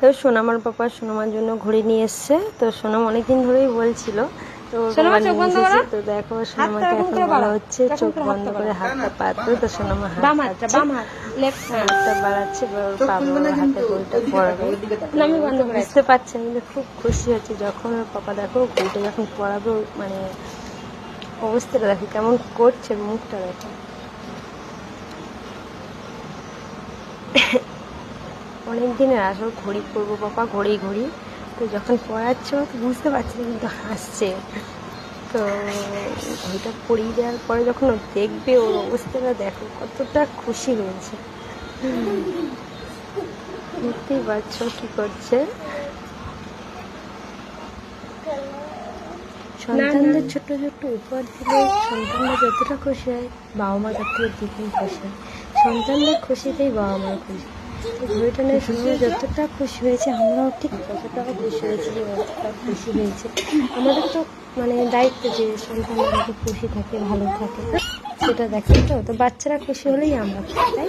তো সোনামার পাপা সোনামার জন্য ঘড়ি নিয়ে এসছে। তো সোনাম অনেকদিন ধরেই বলছিল, তো তো দেখো সোনামাকে এখন বলা হচ্ছে চোখ বন্ধ করে হাতটা পাতো। তো সোনামা হাতটা বাড়াচ্ছে, হাতে ঘড়িটা পরাবে। আমি বুঝতে পারছি, আমি খুব খুশি হচ্ছে যখন ওর পাপা দেখো ঘড়িটা যখন পরাবে, মানে অবস্থাটা দেখো কেমন করছে, মুখটা দেখো। অনেক দিনের আসল ঘড়ি পরবো পাপা, ঘড়ি। তো যখন পড়াচ্ছে তো বুঝতে পারছি না, কিন্তু হাসছে। তো ঘড়িটা পরিয়ে দেওয়ার পরে যখন ও দেখবে ওর অবস্থাটা দেখো কতটা খুশি হয়েছে। বুঝতেই পারছো কি করছে। সন্তানদের ছোট্ট ছোট্ট উপহার দিলে সন্তানরা যতটা খুশি হয়, বাবা মা তার থেকে দ্বিগুণ খুশি হয়। সন্তানদের খুশিতেই বাবা মার খুশি। তো ঘড়িটা নিয়ে সবাই যতটা খুশি হয়েছে, আমরাও ঠিক ততটাও খুশি হয়েছি, যে অতটা খুশি হয়েছে। আমাদের তো মানে দায়িত্ব যে সন্তানরা যাতে খুশি থাকে, ভালো থাকে, সেটা দেখে। তো বাচ্চারা খুশি হলেই আমরা খুশি, তাই।